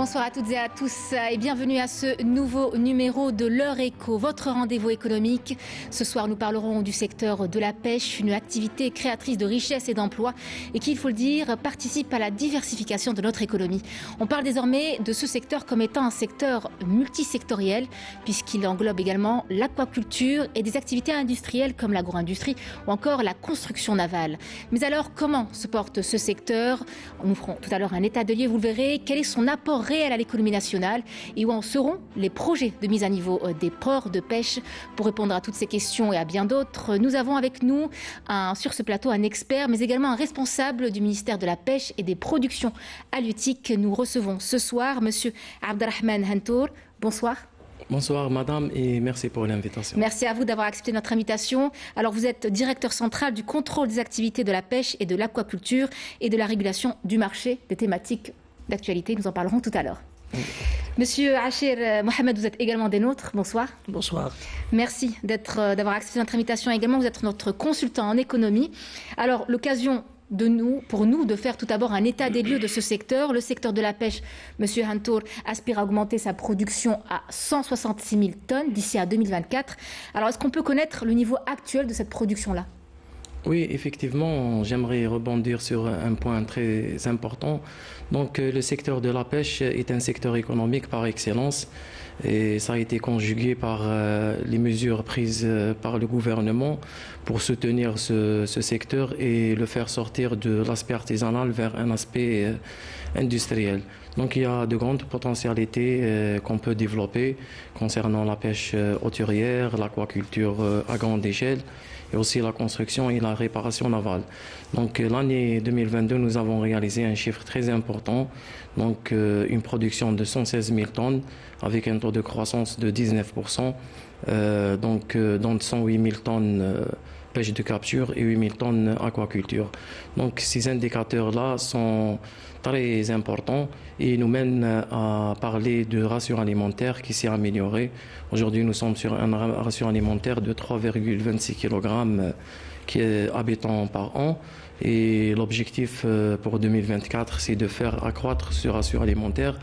Bonsoir à toutes et à tous et bienvenue à ce nouveau numéro de l'Heure Éco, votre rendez-vous économique. Ce soir, nous parlerons du secteur de la pêche, une activité créatrice de richesses et d'emplois et qui, il faut le dire, participe à la diversification de notre économie. On parle désormais de ce secteur comme étant un secteur multisectoriel puisqu'il englobe également l'aquaculture et des activités industrielles comme l'agro-industrie ou encore la construction navale. Mais alors, comment se porte ce secteur? Nous ferons tout à l'heure un état de lieu, vous le verrez. Quel est son apport réel à l'économie nationale et où en seront les projets de mise à niveau des ports de pêche? Pour répondre à toutes ces questions et à bien d'autres, nous avons avec nous sur ce plateau un expert mais également un responsable du ministère de la Pêche et des Productions halieutiques. Nous recevons ce soir Monsieur Abdelrahman Hantour. Bonsoir. Bonsoir madame et merci pour l'invitation. Merci à vous d'avoir accepté notre invitation. Alors vous êtes directeur central du contrôle des activités de la pêche et de l'aquaculture et de la régulation du marché, des thématiques d'actualité. Nous en parlerons tout à l'heure. Monsieur Achir Mohamed, vous êtes également des nôtres. Bonsoir. Bonsoir. Merci d'avoir accepté notre invitation également. Vous êtes notre consultant en économie. Alors l'occasion pour nous de faire tout d'abord un état des lieux de ce secteur. Le secteur de la pêche, Monsieur Hantour, aspire à augmenter sa production à 166 000 tonnes d'ici à 2024. Alors est-ce qu'on peut connaître le niveau actuel de cette production-là ? Oui, effectivement, j'aimerais rebondir sur un point très important. Donc, le secteur de la pêche est un secteur économique par excellence et ça a été conjugué par les mesures prises par le gouvernement pour soutenir ce secteur et le faire sortir de l'aspect artisanal vers un aspect industriel. Donc il y a de grandes potentialités qu'on peut développer concernant la pêche hauturière, l'aquaculture à grande échelle et aussi la construction et la réparation navale. Donc l'année 2022, nous avons réalisé un chiffre très important, donc une production de 116 000 tonnes avec un taux de croissance de 19%, dont 108 000 tonnes pêche de capture et 8 000 tonnes aquaculture. Donc ces indicateurs-là sont très importants et nous mènent à parler de ratio alimentaire qui s'est amélioré. Aujourd'hui, nous sommes sur un ratio alimentaire de 3,26 kg habitants par an. Et l'objectif pour 2024, c'est de faire accroître ce ratio alimentaire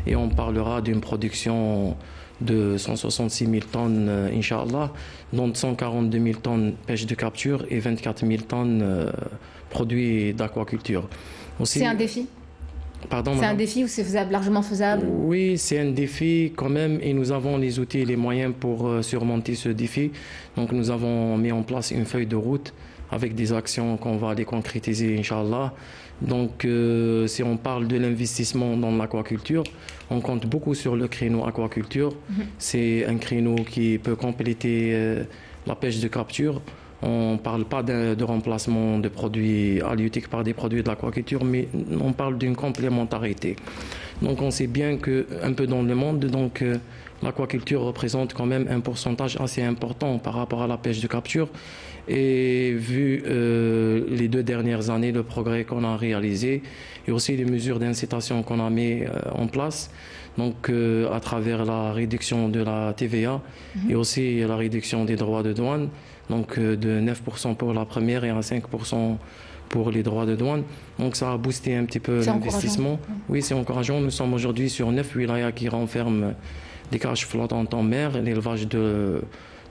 et on parlera d'une production de 166 000 tonnes, Inch'Allah, dont 142 000 tonnes pêche de capture et 24 000 tonnes produits d'aquaculture. C'est un défi ? Pardon, c'est un défi ou c'est faisable, largement faisable? Oui, c'est un défi quand même et nous avons les outils et les moyens pour surmonter ce défi. Donc nous avons mis en place une feuille de route avec des actions qu'on va les concrétiser, Inch'Allah. Donc si on parle de l'investissement dans l'aquaculture, on compte beaucoup sur le créneau aquaculture. C'est un créneau qui peut compléter la pêche de capture. On ne parle pas de remplacement de produits halieutiques par des produits de l'aquaculture, mais on parle d'une complémentarité. Donc on sait bien qu'un peu dans le monde, l'aquaculture représente quand même un pourcentage assez important par rapport à la pêche de capture. Et vu les 2 dernières années, le progrès qu'on a réalisé et aussi les mesures d'incitation qu'on a mis en place, donc à travers la réduction de la TVA et aussi la réduction des droits de douane, donc de 9% pour la première et à 5% pour les droits de douane. Donc ça a boosté un petit peu l'investissement. Oui, c'est encourageant. Nous sommes aujourd'hui sur 9 wilayas qui renferment des cages flottantes en mer, l'élevage de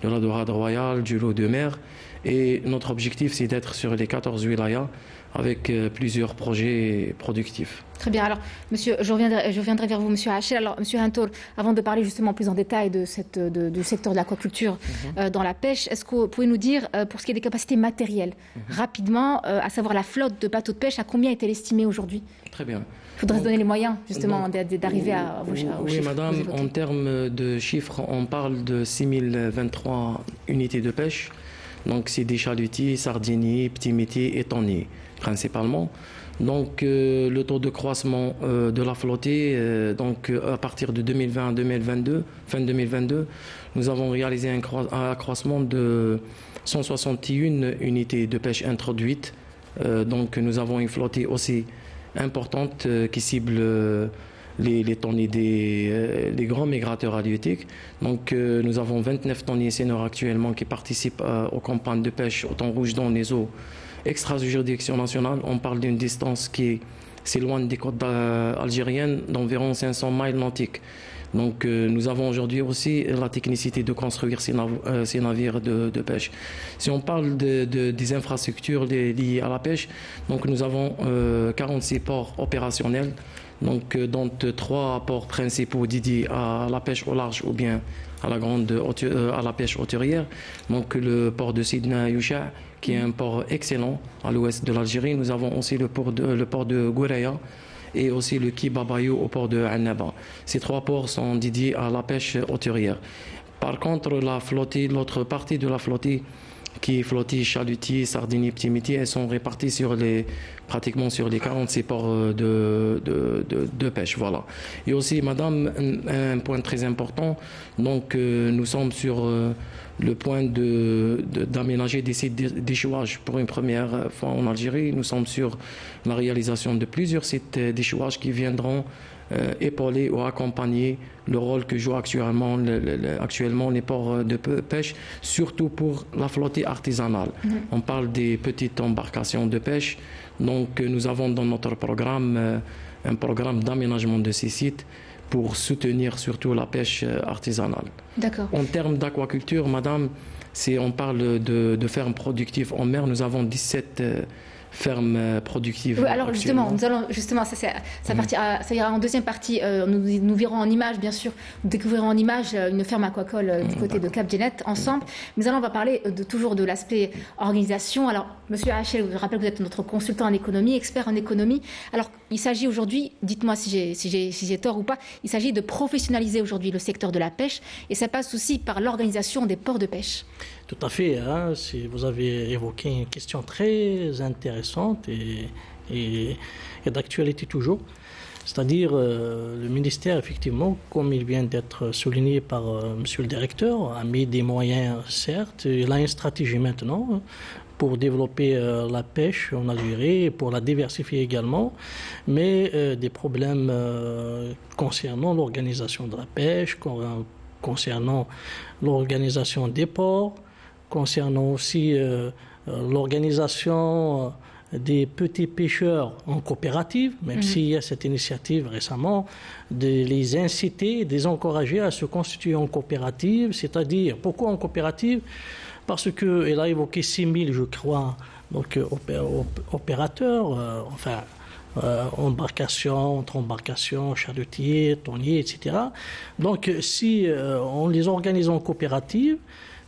la dorade royale, du lot de mer. Et notre objectif, c'est d'être sur les 14 wilayas avec plusieurs projets productifs. Très bien. Alors, monsieur, je reviendrai vers vous, monsieur Achir. Alors, monsieur Hantour, avant de parler justement plus en détail du secteur de l'aquaculture dans la pêche, est-ce que vous pouvez nous dire, pour ce qui est des capacités matérielles, rapidement, à savoir la flotte de bateaux de pêche, à combien est-elle estimée aujourd'hui? Très bien. Il faudrait se donner les moyens, justement, d'arriver à vos chiffres. Oui, madame, en termes de chiffres, on parle de 6 023 unités de pêche. Donc, c'est des chalutiers, sardiniers, petits métiers et tonniers, principalement. Donc, le taux de croissement de la flottée, à partir de 2020 à 2022, fin 2022, nous avons réalisé un accroissement de 161 unités de pêche introduites. Donc, nous avons une flottée aussi importante qui cible les tonniers des grands migrateurs halieutiques. Donc nous avons 29 tonniers seniors actuellement qui participent aux campagnes de pêche au thon rouge dans les eaux extra-juridiction nationale. On parle d'une distance qui est c'est loin des côtes algériennes d'environ 500 miles nautiques. Donc nous avons aujourd'hui aussi la technicité de construire ces navires de pêche. Si on parle des infrastructures liées à la pêche, donc nous avons 46 ports opérationnels, donc dont 3 ports principaux dédiés à la pêche au large ou bien à la pêche hauturière. Donc le port de Sidna Yusha, qui est un port excellent à l'ouest de l'Algérie. Nous avons aussi le port de Goureya et aussi le quai Babayou au port de Annaba. Ces 3 ports sont dédiés à la pêche hauturière. Par contre, l'autre partie de la flottille, qui est flottille chalutier, sardinier, petit métier, elles sont réparties pratiquement sur les 46 ports de pêche. Voilà. Et aussi, madame, un point très important, donc nous sommes sur le point d'aménager des sites d'échouage pour une première fois en Algérie. Nous sommes sur la réalisation de plusieurs sites d'échouage qui viendront épauler ou accompagner le rôle que jouent actuellement les ports de pêche, surtout pour la flottille artisanale. On parle des petites embarcations de pêche. Donc nous avons dans notre programme un programme d'aménagement de ces sites pour soutenir surtout la pêche artisanale. D'accord. En termes d'aquaculture, madame, si on parle de fermes productives en mer, nous avons 17 fermes productives. Oui, alors justement, ça ira en deuxième partie. Nous verrons en image, bien sûr, nous découvrirons en image une ferme aquacole du côté de Cap Djennet ensemble. Mais on va parler toujours de l'aspect organisation. Alors, Monsieur Hachel, je rappelle que vous êtes notre consultant en économie, expert en économie. Alors, il s'agit aujourd'hui, dites-moi si j'ai tort ou pas, il s'agit de professionnaliser aujourd'hui le secteur de la pêche, et ça passe aussi par l'organisation des ports de pêche. Tout à fait. Vous avez évoqué une question très intéressante et d'actualité toujours. C'est-à-dire, le ministère, effectivement, comme il vient d'être souligné par monsieur le directeur, a mis des moyens, certes. Il a une stratégie maintenant pour développer la pêche en Algérie, pour la diversifier également, mais des problèmes concernant l'organisation de la pêche, concernant l'organisation des ports, concernant aussi l'organisation des petits pêcheurs en coopérative, même s'il y a cette initiative récemment, de les inciter, de les encourager à se constituer en coopérative, c'est-à-dire, pourquoi en coopérative? Parce qu'elle a évoqué 6 000, je crois, donc, opérateurs, embarcations, entre embarcations, chalutiers, tonniers, etc. Donc, si on les organise en coopérative,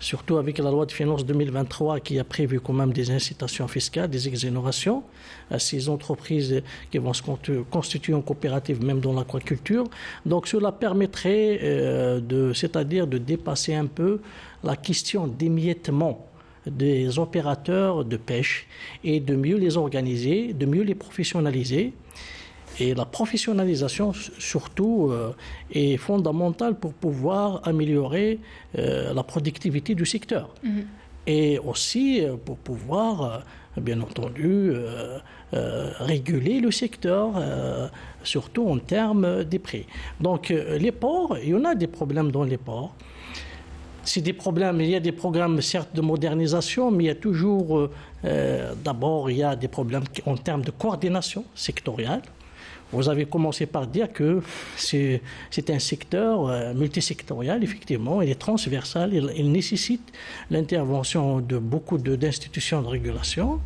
surtout avec la loi de finances 2023 qui a prévu quand même des incitations fiscales, des exonérations à ces entreprises qui vont se constituer en coopérative, même dans l'aquaculture. Donc cela permettrait c'est-à-dire de dépasser un peu la question d'émiettement des opérateurs de pêche et de mieux les organiser, de mieux les professionnaliser. Et la professionnalisation, surtout, est fondamentale pour pouvoir améliorer la productivité du secteur. Et aussi pour pouvoir, bien entendu, réguler le secteur, surtout en termes des prix. Donc, les ports, il y en a des problèmes dans les ports. C'est des problèmes, il y a des programmes certes de modernisation, mais il y a toujours, d'abord, il y a des problèmes en termes de coordination sectorielle. Vous avez commencé par dire que c'est un secteur multisectoriel, effectivement, il est transversal, il nécessite l'intervention de beaucoup d'institutions de régulation,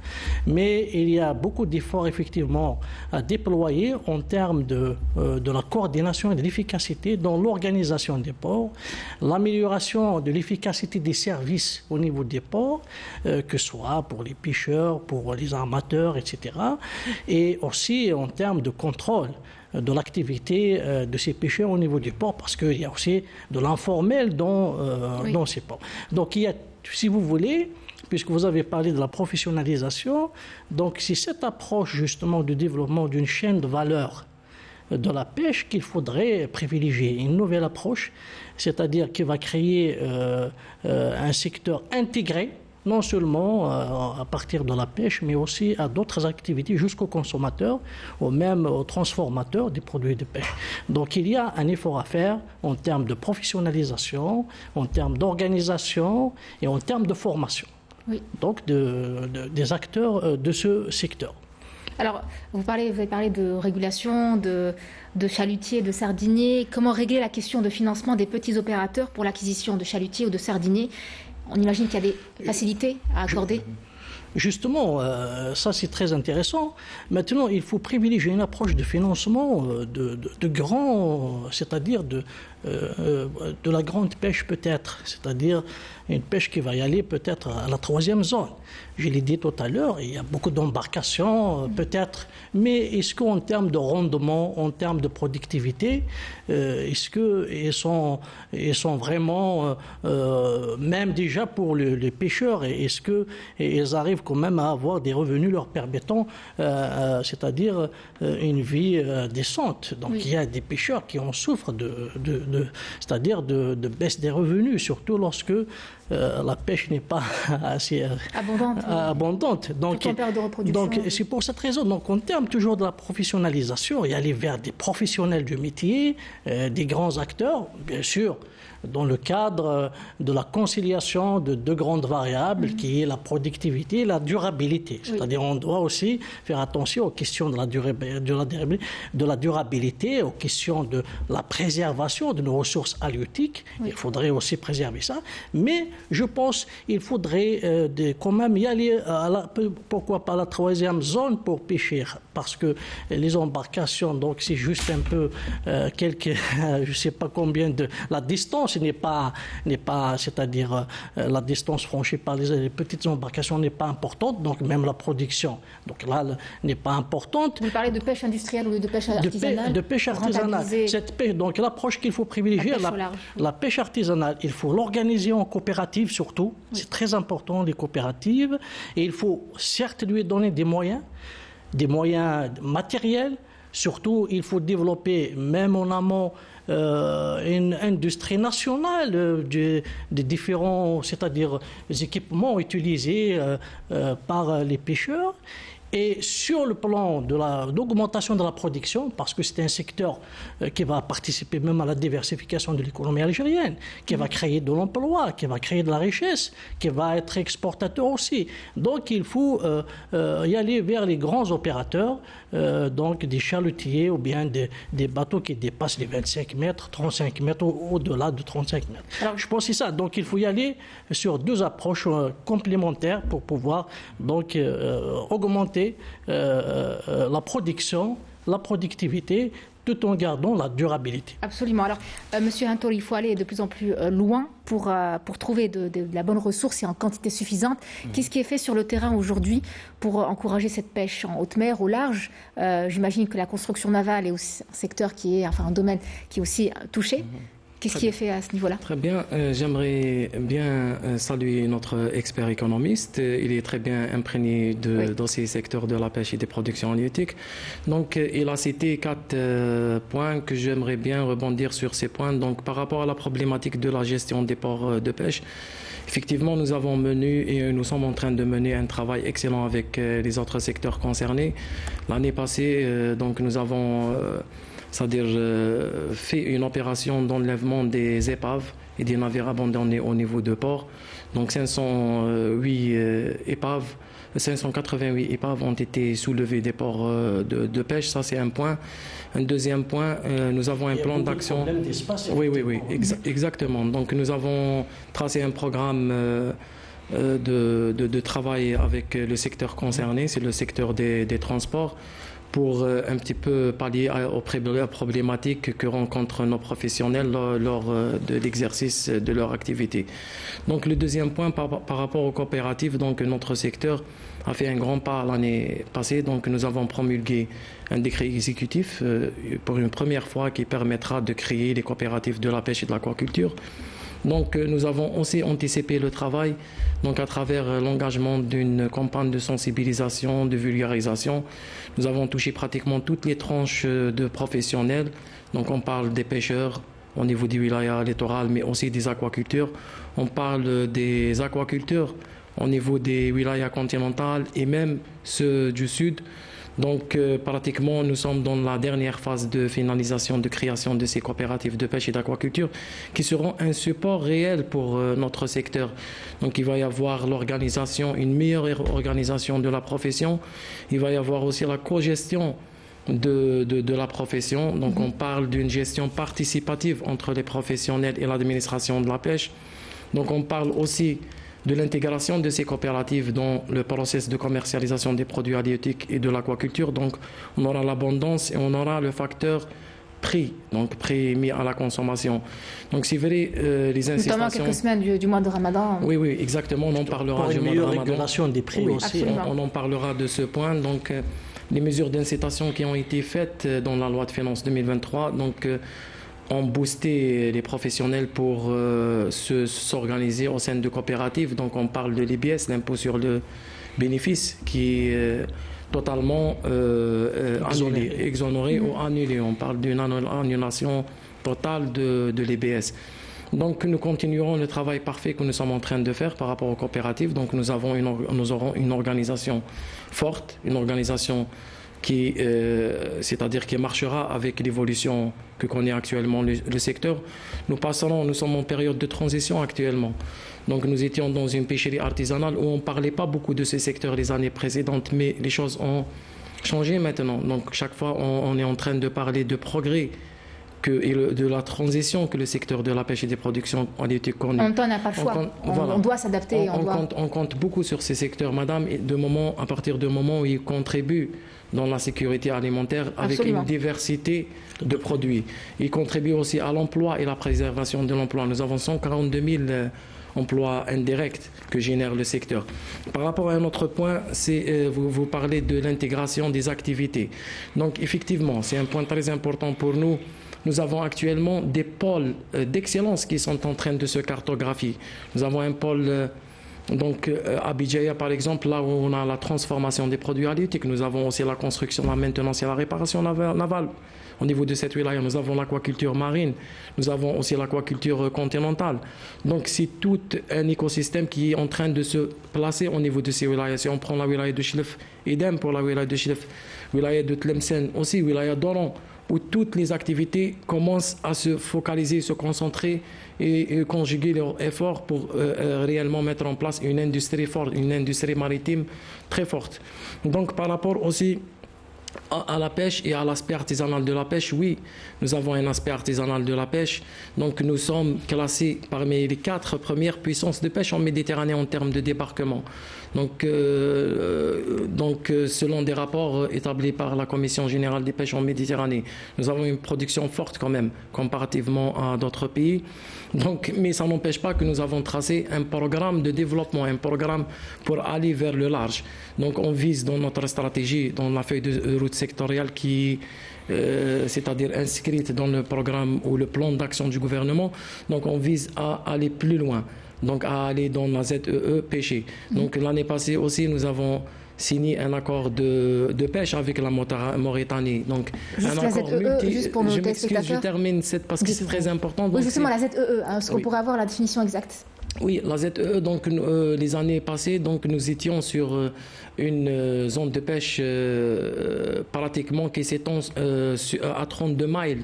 mais il y a beaucoup d'efforts, effectivement, à déployer en termes de la coordination et de l'efficacité dans l'organisation des ports, l'amélioration de l'efficacité des services au niveau des ports, que ce soit pour les pêcheurs, pour les armateurs, etc., et aussi en termes de contrôle de l'activité de ces pêcheurs au niveau du port, parce qu'il y a aussi de l'informel dans ces ports. Donc il y a, si vous voulez, puisque vous avez parlé de la professionnalisation, donc c'est cette approche justement du développement d'une chaîne de valeur de la pêche qu'il faudrait privilégier. Une nouvelle approche, c'est-à-dire qui va créer un secteur intégré, non seulement à partir de la pêche, mais aussi à d'autres activités jusqu'aux consommateurs, ou même aux transformateurs des produits de pêche. Donc il y a un effort à faire en termes de professionnalisation, en termes d'organisation et en termes de formation. Oui. Donc des acteurs de ce secteur. Alors, vous avez parlé de régulation, de chalutiers, de sardiniers. Comment régler la question de financement des petits opérateurs pour l'acquisition de chalutiers ou de sardiniers? On imagine qu'il y a des facilités à accorder. Justement, ça c'est très intéressant. Maintenant, il faut privilégier une approche de financement de grands, c'est-à-dire de la grande pêche peut-être, c'est-à-dire une pêche qui va y aller peut-être à la 3e zone. Je l'ai dit tout à l'heure, il y a beaucoup d'embarcations peut-être, mais est-ce qu'en termes de rendement, en termes de productivité, est-ce qu'ils sont vraiment, même déjà pour les pêcheurs, est-ce qu'ils arrivent quand même à avoir des revenus leur permettant, c'est-à-dire une vie décente. Donc il y a des pêcheurs qui en souffrent c'est-à-dire de baisse des revenus, surtout lorsque la pêche n'est pas assez abondante. Donc c'est pour cette raison. Donc en termes toujours de la professionnalisation, et aller vers des professionnels du métier, des grands acteurs, bien sûr, dans le cadre de la conciliation de deux grandes variables, qui est la productivité et la durabilité. C'est-à-dire on doit aussi faire attention aux questions de la durabilité, aux questions de la préservation de nos ressources halieutiques. Il faudrait aussi préserver ça. Mais je pense qu'il faudrait quand même y aller, pourquoi pas la 3e zone pour pêcher, parce que les embarcations, donc c'est juste un peu je ne sais pas combien de la distance n'est pas c'est-à-dire la distance franchie par les petites embarcations n'est pas importante, donc même la production donc là n'est pas importante. Vous parlez de pêche industrielle ou de pêche artisanale? De pêche artisanale. Cette pêche, donc l'approche qu'il faut privilégier, la pêche artisanale, il faut l'organiser en coopérative surtout. C'est très important, les coopératives, et il faut certes lui donner des moyens matériels. Surtout, il faut développer, même en amont, une industrie nationale des différents, c'est-à-dire les équipements utilisés par les pêcheurs. Et sur le plan de l'augmentation de la production, parce que c'est un secteur qui va participer même à la diversification de l'économie algérienne, qui va créer de l'emploi, qui va créer de la richesse, qui va être exportateur aussi. Donc il faut y aller vers les grands opérateurs, donc des chalutiers ou bien des bateaux qui dépassent les 25 mètres, 35 mètres, au-delà de 35 mètres. Alors, je pense que c'est ça. Donc il faut y aller sur deux approches complémentaires pour pouvoir donc augmenter la production, la productivité, tout en gardant la durabilité. Absolument. Alors, Monsieur Huntor, il faut aller de plus en plus loin pour trouver de la bonne ressource et en quantité suffisante. Qu'est-ce qui est fait sur le terrain aujourd'hui pour encourager cette pêche en haute mer, au large? J'imagine que la construction navale est aussi un secteur un domaine qui est aussi touché. Qu'est-ce qui est fait à ce niveau-là? Très bien. J'aimerais bien saluer notre expert économiste. Il est très bien imprégné dans ces secteurs de la pêche et des productions halieutiques. Donc, il a cité 4 points que j'aimerais bien rebondir sur ces points. Donc, par rapport à la problématique de la gestion des ports de pêche, effectivement, nous avons mené et nous sommes en train de mener un travail excellent avec les autres secteurs concernés. L'année passée, donc, nous avons c'est-à-dire fait une opération d'enlèvement des épaves et des navires abandonnés au niveau de port. Donc 588 épaves ont été soulevées des ports de pêche. Ça, c'est un point. Un deuxième point, nous avons un plan d'action. Oui, exactement. Donc nous avons tracé un programme de travail avec le secteur concerné, c'est le secteur des transports, pour un petit peu pallier aux problématiques que rencontrent nos professionnels lors de l'exercice de leur activité. Donc le deuxième point par rapport aux coopératives, donc notre secteur a fait un grand pas l'année passée. Donc nous avons promulgué un décret exécutif pour une première fois qui permettra de créer les coopératives de la pêche et de l'aquaculture. Donc nous avons aussi anticipé le travail donc à travers l'engagement d'une campagne de sensibilisation, de vulgarisation. Nous avons touché pratiquement toutes les tranches de professionnels. Donc on parle des pêcheurs au niveau des wilayas littorales, mais aussi des aquaculteurs. On parle des aquaculteurs au niveau des wilayas continentales et même ceux du sud. Donc, pratiquement, nous sommes dans la dernière phase de finalisation, de création de ces coopératives de pêche et d'aquaculture qui seront un support réel pour notre secteur. Donc, il va y avoir l'organisation, une meilleure organisation de la profession. Il va y avoir aussi la cogestion de la profession. Donc, on parle d'une gestion participative entre les professionnels et l'administration de la pêche. Donc, on parle aussi de l'intégration de ces coopératives dans le processus de commercialisation des produits halieutiques et de l'aquaculture. Donc, on aura l'abondance et on aura le facteur prix, donc prix mis à la consommation. Donc, c'est vrai, les incitations... Notamment quelques semaines du mois de Ramadan. Oui, oui, exactement. On en parlera du mois de Ramadan. Régulation des prix oui, aussi. On en parlera de ce point. Donc, les mesures d'incitation qui ont été faites dans la loi de finances 2023, donc, ont boosté les professionnels pour s'organiser au sein de coopératives. Donc on parle de l'IBS, l'impôt sur le bénéfice, qui est totalement exonéré ou annulé. On parle d'une annulation totale de l'IBS. Donc nous continuerons le travail parfait que nous sommes en train de faire par rapport aux coopératives. Donc nous aurons une organisation forte, une organisation qui, c'est-à-dire qui marchera avec l'évolution que connaît actuellement le secteur. Nous sommes en période de transition actuellement. Donc nous étions dans une pêcherie artisanale où on ne parlait pas beaucoup de ce secteur les années précédentes, mais les choses ont changé maintenant. Donc chaque fois, on est en train de parler de progrès et de la transition que le secteur de la pêche et des productions halieutiques connaît. En même temps, on n'a pas le choix. On doit s'adapter. On compte beaucoup sur ces secteurs, madame, à partir du moment où ils contribuent dans la sécurité alimentaire avec une diversité de produits. Ils contribuent aussi à l'emploi et la préservation de l'emploi. Nous avons 142 000 emplois indirects que génère le secteur. Par rapport à un autre point, vous parlez de l'intégration des activités. Donc effectivement, c'est un point très important pour nous. Nous avons actuellement des pôles d'excellence qui sont en train de se cartographier. Nous avons un pôle à Bidjaya, par exemple, là où on a la transformation des produits halieutiques. Nous avons aussi la construction, la maintenance et la réparation navale. Au niveau de cette wilaya, nous avons l'aquaculture marine. Nous avons aussi l'aquaculture continentale. Donc, c'est tout un écosystème qui est en train de se placer au niveau de ces wilayas. Si on prend la wilaya de Chilef, idem pour la wilaya de Chilef, wilaya de Tlemcen aussi, wilaya d'Oran, où toutes les activités commencent à se focaliser, se concentrer et conjuguer leurs efforts pour réellement mettre en place une industrie forte, une industrie maritime très forte. Donc par rapport aussi à la pêche et à l'aspect artisanal de la pêche, oui, nous avons un aspect artisanal de la pêche. Donc nous sommes classés parmi les 4 premières puissances de pêche en Méditerranée en termes de débarquement. Donc selon des rapports établis par la Commission générale des pêches en Méditerranée, nous avons une production forte quand même, comparativement à d'autres pays. Donc, mais ça n'empêche pas que nous avons tracé un programme de développement, un programme pour aller vers le large. Donc on vise dans notre stratégie, dans la feuille de route sectorielle qui c'est-à-dire inscrite dans le programme ou le plan d'action du gouvernement, donc on vise à aller plus loin. Donc à aller dans la ZEE pêcher. Donc l'année passée aussi, nous avons signé un accord de pêche avec la Mauritanie. Donc juste un accord juste pour nos téléspectateurs. Je termine parce que c'est très important. Oui, justement la ZEE, est-ce qu'on pourrait avoir la définition exacte? Oui, la ZEE, donc les années passées, donc nous étions sur une zone de pêche pratiquement qui s'étend à 32 miles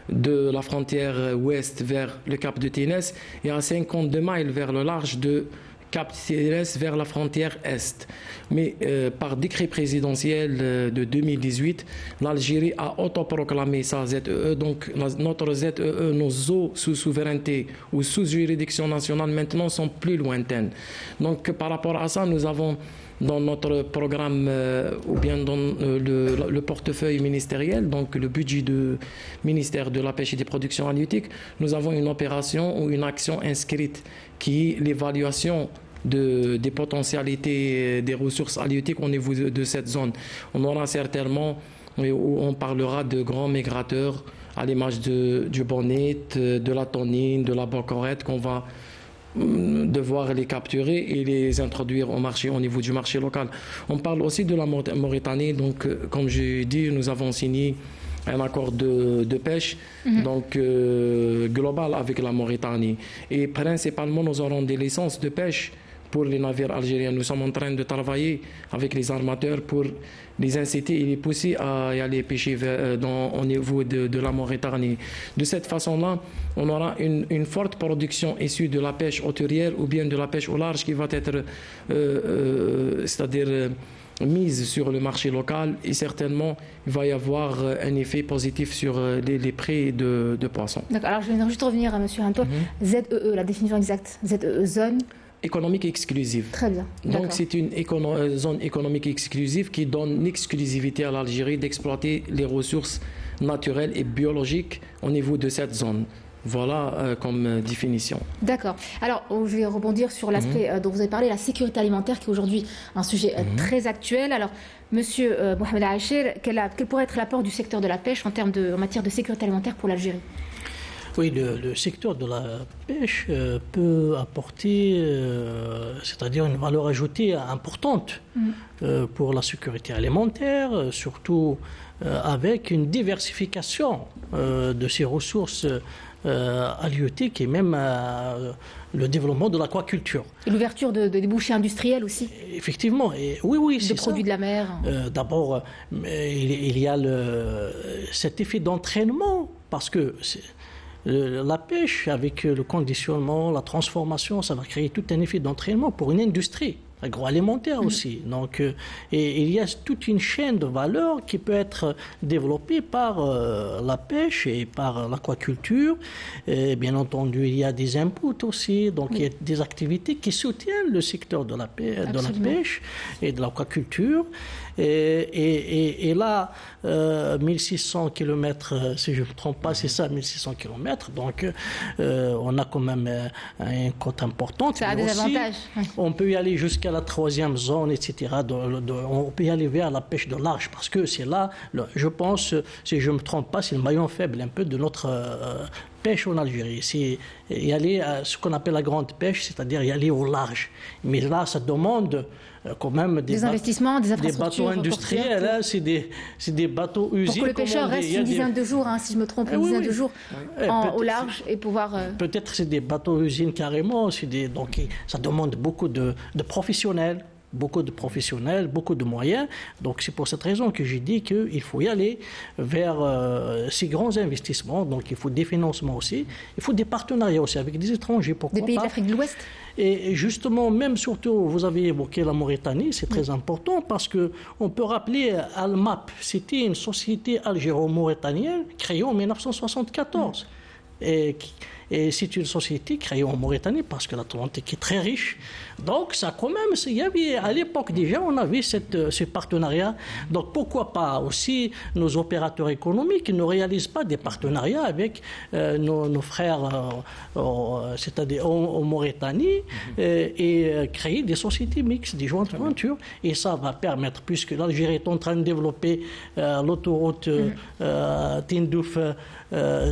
de la frontière ouest vers le cap de Ténès et à 52 miles vers le large de Cap Ténès vers la frontière est. Mais par décret présidentiel de 2018, l'Algérie a autoproclamé sa ZEE. Donc notre ZEE, nos eaux sous souveraineté ou sous juridiction nationale maintenant sont plus lointaines. Donc par rapport à ça, nous avons dans notre programme ou bien dans le portefeuille ministériel, donc le budget du ministère de la Pêche et des Productions halieutiques, nous avons une opération ou une action inscrite qui est l'évaluation des potentialités des ressources halieutiques au niveau de cette zone. On aura certainement, où on parlera de grands migrateurs à l'image du bonnet, de la tonine, de la bocorette qu'on va devoir les capturer et les introduire au marché, au niveau du marché local. On parle aussi de la Mauritanie, donc comme j'ai dit, nous avons signé un accord de pêche donc global avec la Mauritanie. Et principalement, nous aurons des licences de pêche pour les navires algériens. Nous sommes en train de travailler avec les armateurs pour les inciter et les pousser à y aller pêcher au niveau de la Mauritanie. De cette façon-là, on aura une forte production issue de la pêche hauturière ou bien de la pêche au large qui va être, c'est-à-dire mise sur le marché local, et certainement il va y avoir un effet positif sur les prix de poissons. D'accord. Alors je vais juste revenir à M. Hanto. ZEE, la définition exacte. ZEE, zone économique exclusive. Très bien. Donc c'est une zone économique exclusive qui donne l'exclusivité à l'Algérie d'exploiter les ressources naturelles et biologiques au niveau de cette zone. Voilà comme définition. D'accord. Alors, je vais rebondir sur l'aspect dont vous avez parlé, la sécurité alimentaire, qui est aujourd'hui un sujet très actuel. Alors, Monsieur Mohamed Aïcher, quel pourrait être l'apport du secteur de la pêche en matière de sécurité alimentaire pour l'Algérie? Oui, le secteur de la pêche peut apporter, c'est-à-dire une valeur ajoutée importante pour la sécurité alimentaire, surtout avec une diversification de ces ressources halieutiques et même le développement de l'aquaculture. Et l'ouverture de débouchés industriels aussi. Effectivement, oui, c'est ça. De produits de la mer. D'abord, il y a cet effet d'entraînement, parce que la pêche, avec le conditionnement, la transformation, ça va créer tout un effet d'entraînement pour une industrie agroalimentaire aussi. Donc, et il y a toute une chaîne de valeur qui peut être développée par la pêche et par l'aquaculture. Bien entendu, il y a des inputs aussi. Donc, il y a des activités qui soutiennent le secteur de la pêche et de l'aquaculture. Et là, 1600 km, si je ne me trompe pas, c'est ça, 1600 km. Donc, on a quand même une cote importante. Ça a des avantages. On peut y aller jusqu'à la 3e zone, etc. On peut y aller vers la pêche de large, parce que c'est là, je pense, si je ne me trompe pas, c'est le maillon faible un peu de notre pêche en Algérie. C'est y aller à ce qu'on appelle la grande pêche, c'est-à-dire y aller au large. Mais là, ça demande quand même des investissements, des infrastructures, des bateaux industriels, hein, c'est des bateaux usines. Pour que le pêcheur reste une dizaine de jours, si je me trompe, une dizaine de jours au large et pouvoir... Peut-être c'est des bateaux usines carrément, donc ça demande beaucoup de professionnels. Beaucoup de moyens. Donc c'est pour cette raison que j'ai dit qu'il faut y aller vers ces grands investissements. Donc il faut des financements aussi. Il faut des partenariats aussi avec des étrangers. Pourquoi des pays pas. d'Afrique de l'Ouest. Et justement, même surtout, vous avez évoqué la Mauritanie, c'est très important parce qu'on peut rappeler Almap. C'était une société algéro-mauritanienne créée en 1974. Et c'est une société créée en Mauritanie parce que l'Atlantique est très riche. Donc, ça quand même, il y avait, à l'époque déjà, on avait ce partenariat. Donc, pourquoi pas aussi nos opérateurs économiques ne réalisent pas des partenariats avec nos frères, c'est-à-dire en Mauritanie, et créer des sociétés mixtes, des joint ventures. Et ça va permettre, puisque l'Algérie est en train de développer l'autoroute Tindouf,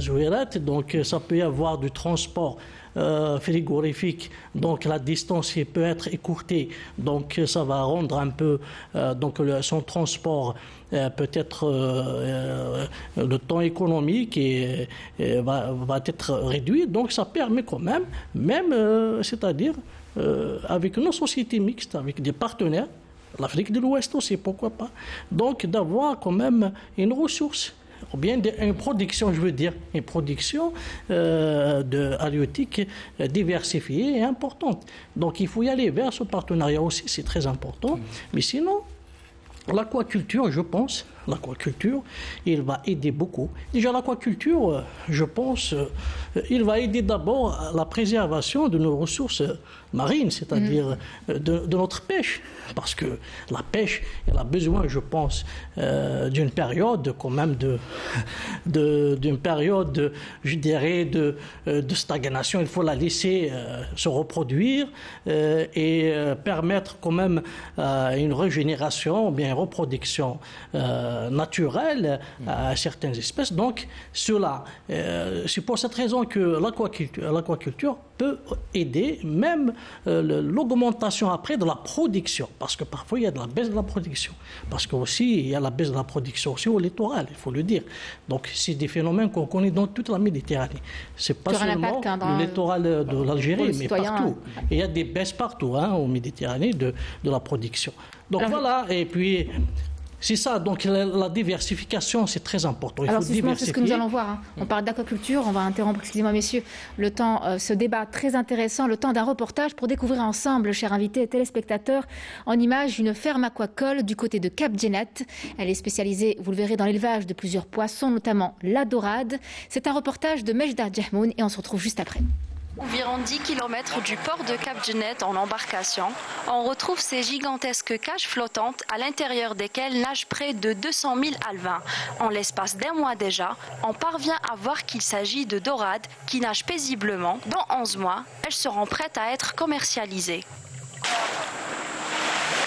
Zouirat, donc ça peut y avoir du transport frigorifique, donc la distance peut être écourtée, donc ça va rendre un peu donc son transport peut-être le temps économique va être réduit, donc ça permet quand même c'est-à-dire avec nos sociétés mixtes, avec des partenaires, l'Afrique de l'Ouest aussi, pourquoi pas, donc d'avoir quand même une ressource, ou bien une production, une production halieutique diversifiée et importante. Donc il faut y aller vers ce partenariat aussi, c'est très important. Mais sinon, l'aquaculture, je pense, il va aider beaucoup. Déjà, l'aquaculture, je pense, il va aider d'abord à la préservation de nos ressources marines, c'est-à-dire de notre pêche. Parce que la pêche, elle a besoin, je pense, d'une période quand même d'une période, je dirais, de stagnation. Il faut la laisser se reproduire et permettre quand même une régénération, bien une reproduction naturelle à certaines espèces. Donc, c'est pour cette raison que l'aquaculture peut aider même l'augmentation après de la production, parce que parfois il y a de la baisse de la production, parce qu'aussi il y a la baisse de la production aussi au littoral, il faut le dire. Donc c'est des phénomènes qu'on connaît dans toute la Méditerranée. C'est pas seulement le littoral de l'Algérie, mais partout. Et il y a des baisses partout en Méditerranée de la production. Donc voilà, et puis c'est ça, donc la diversification, c'est très important. Alors justement, c'est ce que nous allons voir. On parle d'aquaculture, on va interrompre, excusez-moi messieurs, le temps, ce débat très intéressant, le temps d'un reportage pour découvrir ensemble, chers invités et téléspectateurs, en images, une ferme aquacole du côté de Cap Djenet. Elle est spécialisée, vous le verrez, dans l'élevage de plusieurs poissons, notamment la dorade. C'est un reportage de Mejda Djahmoun et on se retrouve juste après. Environ 10 km du port de Cap Djenet en embarcation, on retrouve ces gigantesques cages flottantes à l'intérieur desquelles nagent près de 200 000 alevins. En l'espace d'un mois déjà, on parvient à voir qu'il s'agit de dorades qui nagent paisiblement. Dans 11 mois, elles seront prêtes à être commercialisées.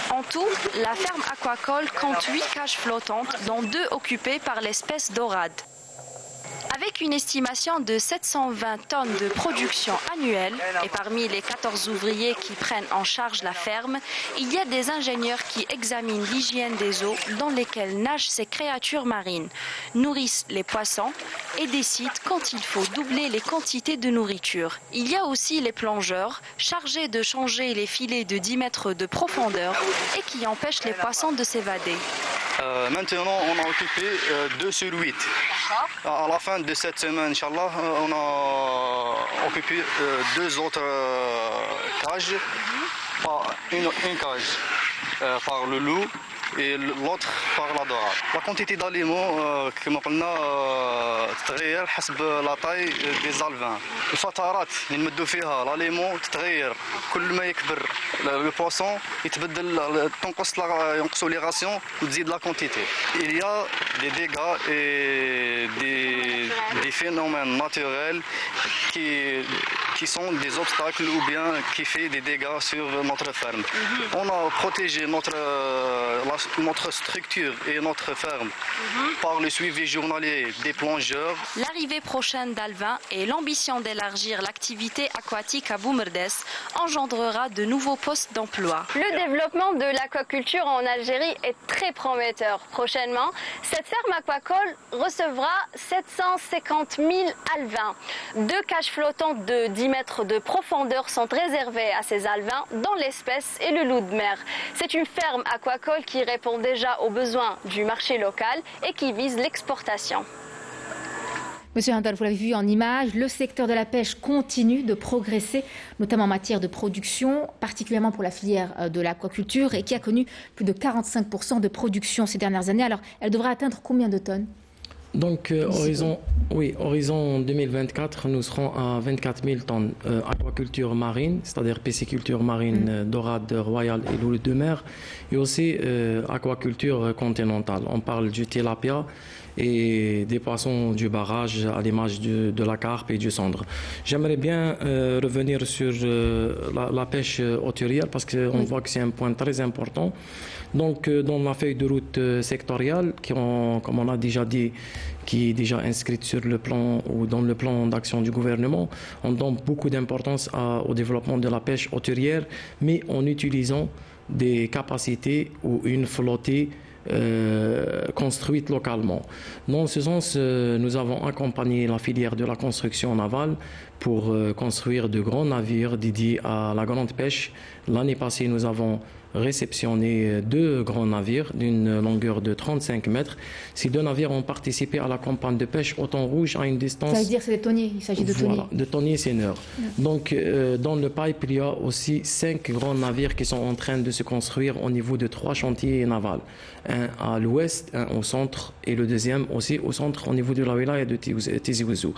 En tout, la ferme aquacole compte 8 cages flottantes, dont 2 occupées par l'espèce dorade. Avec une estimation de 720 tonnes de production annuelle, et parmi les 14 ouvriers qui prennent en charge la ferme, il y a des ingénieurs qui examinent l'hygiène des eaux dans lesquelles nagent ces créatures marines, nourrissent les poissons et décident quand il faut doubler les quantités de nourriture. Il y a aussi les plongeurs, chargés de changer les filets de 10 mètres de profondeur et qui empêchent les poissons de s'évader. Maintenant, on a occupé 2 sur 8. À la fin de cette semaine, Inch'Allah, on a occupé 2 autres cages, une cage par le loup et l'autre par la dorade. La quantité d'aliments كما قلنا تتغير حسب لا طاي دي زالفان. الفترات اللي نمدوا فيها l'aliment تتغير كل ما يكبر le poisson يتبدل ينقصوا les rations وتزيد la quantité. Il y a des dégâts et des phénomènes naturels qui sont des obstacles ou bien qui font des dégâts sur notre ferme. On a protégé notre structure et notre ferme par le suivi journalier des plongeurs. L'arrivée prochaine d'alevins et l'ambition d'élargir l'activité aquatique à Boumerdès engendrera de nouveaux postes d'emploi. Le développement de l'aquaculture en Algérie est très prometteur. Prochainement, cette ferme aquacole recevra 750 000 alevins. 2 cages flottantes de 10 mètres de profondeur sont réservées à ces alevins, dont l'espèce est le loup de mer. C'est une ferme aquacole qui répond déjà aux besoins du marché local et qui vise l'exportation. Monsieur Handal, vous l'avez vu en image, le secteur de la pêche continue de progresser, notamment en matière de production, particulièrement pour la filière de l'aquaculture, et qui a connu plus de 45% de production ces dernières années. Alors, elle devrait atteindre combien de tonnes ? Donc, horizon 2024, nous serons à 24 000 tonnes aquaculture marine, c'est-à-dire pisciculture marine, dorade, royale et loup de mer, et aussi aquaculture continentale. On parle du tilapia et des poissons du barrage à l'image de la carpe et du cendre. J'aimerais bien revenir sur la pêche hauturière parce qu'on voit que c'est un point très important. Donc, dans la feuille de route sectorielle, comme on a déjà dit, qui est déjà inscrite sur le plan ou dans le plan d'action du gouvernement, on donne beaucoup d'importance au développement de la pêche hauturière, mais en utilisant des capacités ou une flottée construite localement. Dans ce sens, nous avons accompagné la filière de la construction navale pour construire de grands navires dédiés à la grande pêche. L'année passée, nous avons réceptionné 2 grands navires d'une longueur de 35 mètres. Ces 2 navires ont participé à la campagne de pêche au thon rouge à une distance... Ça veut dire que c'est des tonniers, il s'agit de tonniers. Voilà, de tonniers seineurs. Donc, dans le pipe, il y a aussi 5 grands navires qui sont en train de se construire au niveau de 3 chantiers navals. Un à l'ouest, un au centre et le deuxième aussi au centre au niveau de la wilaya de Tizi Ouzou.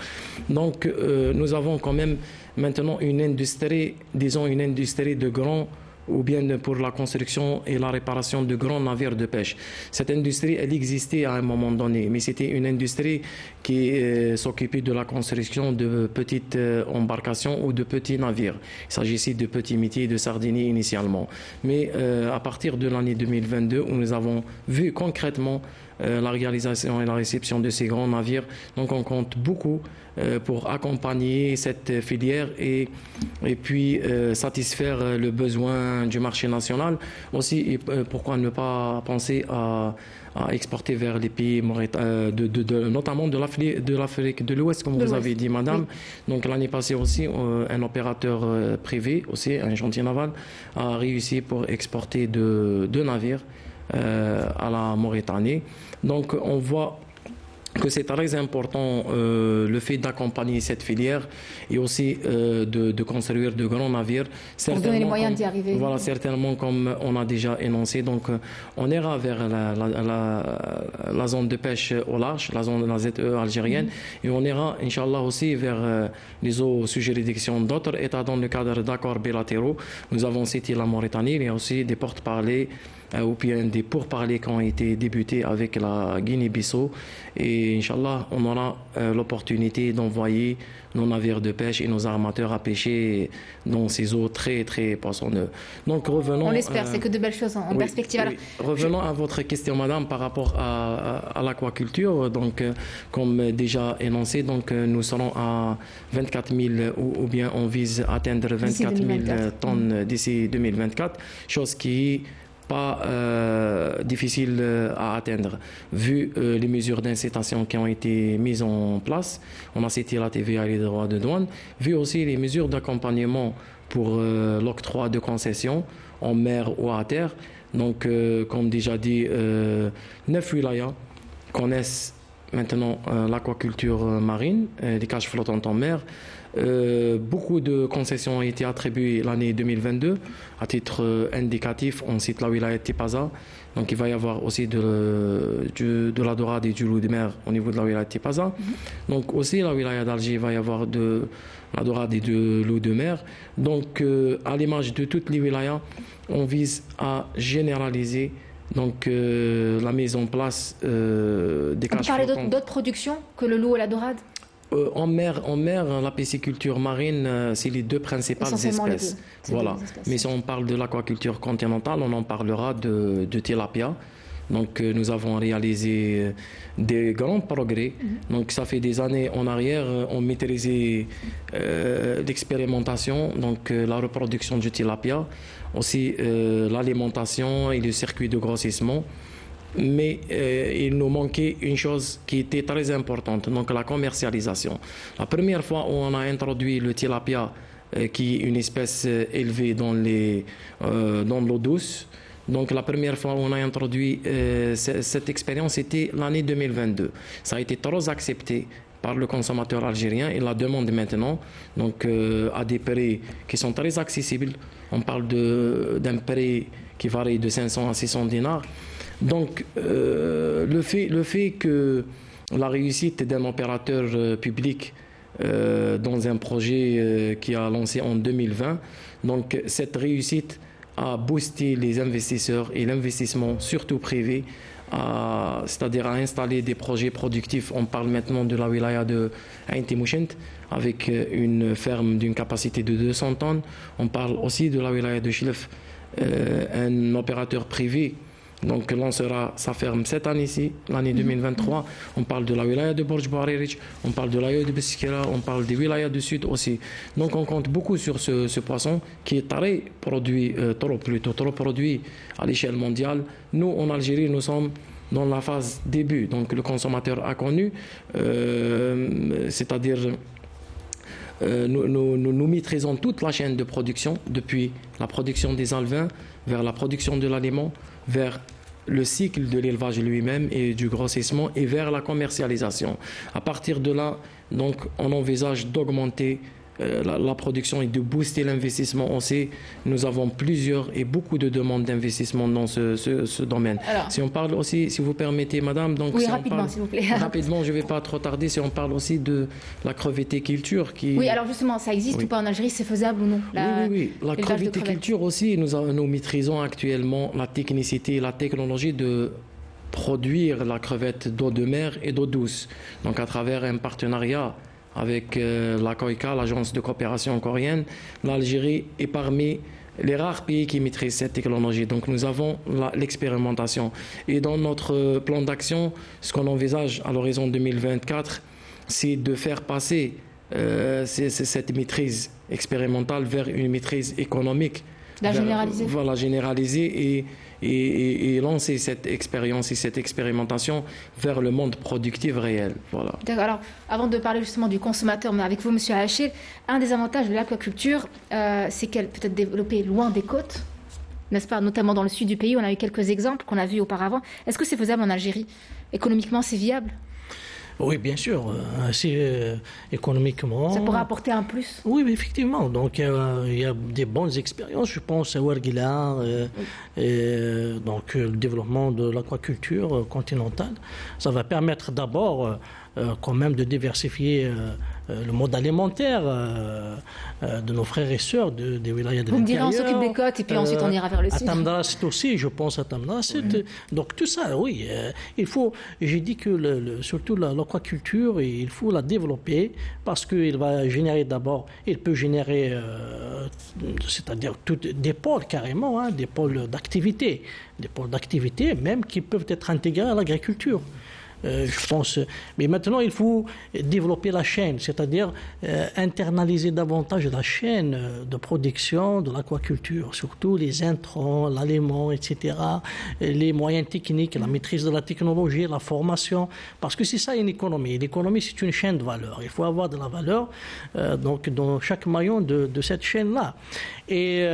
Donc, nous avons quand même maintenant une industrie, disons une industrie de grands ou bien pour la construction et la réparation de grands navires de pêche. Cette industrie, elle existait à un moment donné, mais c'était une industrie qui s'occupait de la construction de petites embarcations ou de petits navires. Il s'agissait de petits métiers de sardiniers initialement. Mais à partir de l'année 2022, où nous avons vu concrètement la réalisation et la réception de ces grands navires. Donc on compte beaucoup pour accompagner cette filière et puis satisfaire le besoin du marché national. Aussi, et pourquoi ne pas penser à exporter vers les pays notamment de l'Afrique de l'Ouest, comme vous avez dit, madame. Oui. Donc l'année passée aussi, un opérateur privé, aussi un chantier naval, a réussi pour exporter deux navires à la Mauritanie. Donc on voit que c'est très important le fait d'accompagner cette filière et aussi de construire de grands navires. Pour donner les moyens d'y arriver. Voilà, certainement comme on a déjà énoncé. Donc on ira vers la zone de pêche au large, la zone de la ZE algérienne, et on ira, Inch'Allah, aussi vers les eaux sous juridiction d'autres États dans le cadre d'accords bilatéraux. Nous avons cité la Mauritanie, il y a aussi des porte-parlers ou bien des pourparlers qui ont été débutés avec la Guinée-Bissau. Et Inch'Allah, on aura l'opportunité d'envoyer nos navires de pêche et nos armateurs à pêcher dans ces eaux très, très poissonneuses. Donc revenons... On l'espère, c'est que de belles choses en perspective. Alors, revenons à votre question, madame, par rapport à l'aquaculture. Donc, comme déjà énoncé, donc, nous serons à 24 000 ou bien on vise à atteindre 24 000 tonnes d'ici 2024, chose qui pas difficile à atteindre vu les mesures d'incitation qui ont été mises en place. On a cité la TVA et les droits de douane, vu aussi les mesures d'accompagnement pour l'octroi de concessions en mer ou à terre. Donc, comme déjà dit, 9 wilayas connaissent maintenant l'aquaculture marine, des cages flottantes en mer. Beaucoup de concessions ont été attribuées l'année 2022. À titre indicatif, on cite la wilaya de Tipaza. Donc il va y avoir aussi de la dorade et du loup de mer au niveau de la wilaya de Tipaza. Donc aussi la wilaya d'Alger, il va y avoir de la dorade et du loup de mer. Donc à l'image de toutes les wilayas, on vise à généraliser donc la mise en place des cages flottantes. On parle d'autres productions que le loup et la dorade? En mer, la pisciculture marine, c'est les deux principales espèces. Voilà. Mais si on parle de l'aquaculture continentale, on en parlera de tilapia. Donc, nous avons réalisé des grands progrès. Donc, ça fait des années en arrière, on maîtrisait l'expérimentation, donc la reproduction du tilapia, aussi l'alimentation et le circuit de grossissement. Mais il nous manquait une chose qui était très importante, donc la commercialisation. La première fois où on a introduit le tilapia, qui est une espèce élevée dans l'eau douce, donc la première fois où on a introduit cette expérience, c'était l'année 2022. Ça a été trop accepté par le consommateur algérien et la demande maintenant, donc à des prix qui sont très accessibles. On parle d'un prix qui varie de 500 à 600 dinars. Donc, le fait que la réussite d'un opérateur public dans un projet qui a lancé en 2020, donc cette réussite a boosté les investisseurs et l'investissement, surtout privé, c'est-à-dire à installer des projets productifs. On parle maintenant de la wilaya de Ain Timouchent avec une ferme d'une capacité de 200 tonnes. On parle aussi de la wilaya de Chilef, un opérateur privé donc lancera sa ferme cette année-ci, l'année 2023. On parle de la wilaya de Borj Bouarerich, on parle de la wilaya de Bessikira, on parle des wilayas du sud aussi. Donc on compte beaucoup sur ce poisson qui est trop produit à l'échelle mondiale. Nous, en Algérie, nous sommes dans la phase début. Donc le consommateur a connu, c'est-à-dire nous maîtrisons toute la chaîne de production, depuis la production des alevins vers la production de l'aliment, vers le cycle de l'élevage lui-même et du grossissement et vers la commercialisation. À partir de là, donc, on envisage d'augmenter la production et de booster l'investissement. On sait, nous avons plusieurs et beaucoup de demandes d'investissement dans ce domaine. Alors, si on parle aussi, si vous permettez, madame, donc oui, si rapidement, s'il vous plaît. Rapidement, je ne vais pas trop tarder. Si on parle aussi de la crevetticulture, qui... Oui, alors justement, ça existe ou pas en Algérie, c'est faisable ou non? Oui. La crevetticulture aussi, nous maîtrisons actuellement la technicité et la technologie de produire la crevette d'eau de mer et d'eau douce. Donc à travers un partenariat avec la COICA, l'agence de coopération coréenne, l'Algérie est parmi les rares pays qui maîtrisent cette technologie. Donc nous avons l'expérimentation. Et dans notre plan d'action, ce qu'on envisage à l'horizon 2024, c'est de faire passer cette maîtrise expérimentale vers une maîtrise économique. La généraliser. Voilà, généraliser et lancer cette expérience et cette expérimentation vers le monde productif réel. Voilà. D'accord. Alors, avant de parler justement du consommateur, mais avec vous, M. Haché, un des avantages de l'aquaculture, c'est qu'elle peut être développée loin des côtes, n'est-ce pas? Notamment dans le sud du pays, on a eu quelques exemples qu'on a vus auparavant. Est-ce que c'est faisable en Algérie? Économiquement, c'est viable? Oui, bien sûr. Économiquement. Ça pourrait apporter un plus. Oui, effectivement. Donc, il y a des bonnes expériences. Je pense à Ouarguila, donc le développement de l'aquaculture continentale. Ça va permettre d'abord quand même de diversifier le mode alimentaire de nos frères et sœurs des wilayas de l'intérieur. Vous me direz, on s'occupe des côtes et puis ensuite on ira vers le sud. À Tamdras aussi, je pense à Tamdras. Oui. Donc tout ça, oui, il faut, j'ai dit que surtout l'aquaculture, il faut la développer parce qu'il va générer d'abord, il peut générer, c'est-à-dire des pôles carrément, des pôles d'activité même qui peuvent être intégrés à l'agriculture. Je pense. Mais maintenant, il faut développer la chaîne, c'est-à-dire internaliser davantage la chaîne de production de l'aquaculture, surtout les intrants, l'aliment, etc., les moyens techniques, la maîtrise de la technologie, la formation, parce que c'est ça une économie. L'économie, c'est une chaîne de valeur. Il faut avoir de la valeur donc dans chaque maillon de cette chaîne-là. Et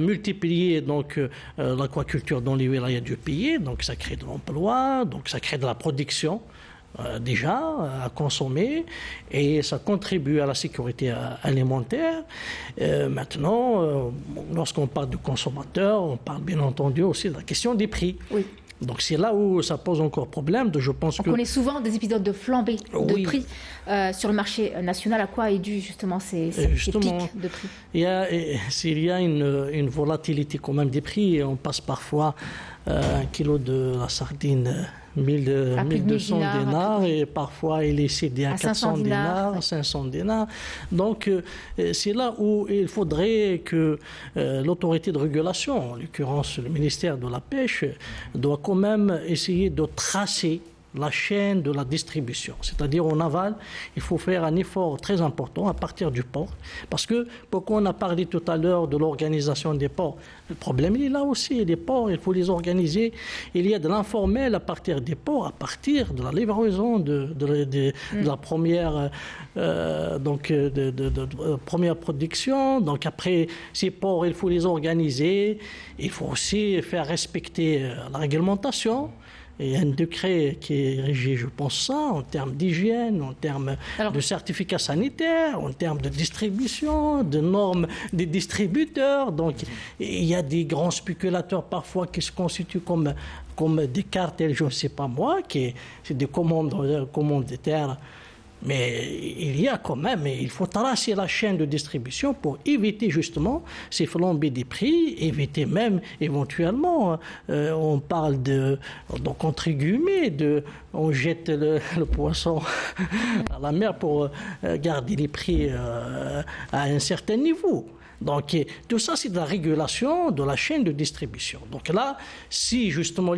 multiplier donc l'aquaculture dans les wilayas du pays, donc ça crée de l'emploi, donc ça crée de la production déjà à consommer et ça contribue à la sécurité alimentaire. Maintenant, lorsqu'on parle de consommateurs, on parle bien entendu aussi de la question des prix. Oui. Donc c'est là où ça pose encore problème. Je pense on connaît souvent des épisodes de flambée de prix sur le marché national. À quoi est dû justement ces pics de prix? S'il y a une volatilité quand même des prix, on passe parfois un kilo de la sardine 1200 dinars et parfois il est cédé à 400 dinars, 500 dinars. Donc c'est là où il faudrait que l'autorité de régulation, en l'occurrence le ministère de la Pêche, doit quand même essayer de tracer la chaîne de la distribution. C'est-à-dire en aval, il faut faire un effort très important à partir du port. Parce que, pourquoi on a parlé tout à l'heure de l'organisation des ports, le problème il est là aussi. Les ports, il faut les organiser. Il y a de l'informel à partir des ports, à partir de la livraison de la première, première production. Donc après, ces ports, il faut les organiser. Il faut aussi faire respecter la réglementation. Il y a un décret qui est régi, je pense, ça, en termes d'hygiène, en termes de certificats sanitaires, en termes de distribution, de normes des distributeurs. Donc, il y a des grands spéculateurs parfois qui se constituent comme des cartels, je ne sais pas moi, c'est des commanditaires. Mais il y a quand même, il faut tracer la chaîne de distribution pour éviter justement ces flambées des prix, éviter même éventuellement, on parle donc entre guillemets, on jette le poisson à la mer pour garder les prix à un certain niveau. Donc tout ça, c'est de la régulation de la chaîne de distribution. Donc là, si justement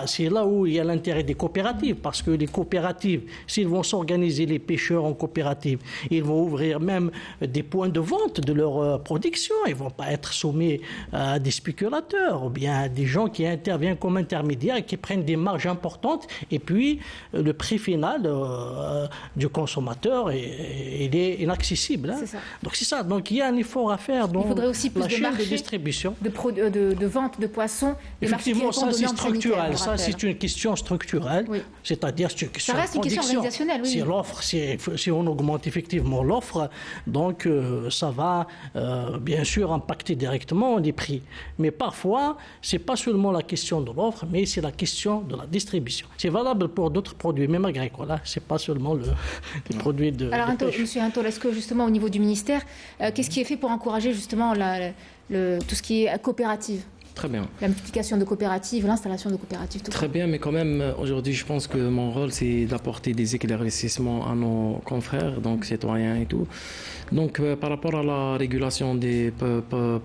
c'est là où il y a l'intérêt des coopératives, parce que les coopératives, s'ils vont s'organiser, les pêcheurs en coopérative, ils vont ouvrir même des points de vente de leur production. Ils ne vont pas être soumis à des spéculateurs ou bien à des gens qui interviennent comme intermédiaires et qui prennent des marges importantes. Et puis le prix final du consommateur, il est inaccessible. Hein. C'est ça. Donc c'est ça. Donc il y a un effort à faire dans il faudrait aussi plus la de chaîne marché de distribution. De vente de poissons. Effectivement, ça c'est structurel. Ça c'est une question structurelle. Oui. C'est-à-dire ça reste une question organisationnelle. Oui. Si l'offre, si on augmente effectivement l'offre, donc ça va bien sûr impacter directement les prix. Mais parfois, c'est pas seulement la question de l'offre, mais c'est la question de la distribution. C'est valable pour d'autres produits, même agricoles. Hein. C'est pas seulement les produits de. Alors, Monsieur Hintol, est-ce que justement au niveau du ministère, qu'est-ce qui est fait pour encourager justement tout ce qui est coopérative? Très bien. La multiplication de coopératives, l'installation de coopératives. Très bien, mais quand même, aujourd'hui, je pense que mon rôle, c'est d'apporter des éclaircissements à nos confrères, donc citoyens et tout. Donc, par rapport à la régulation des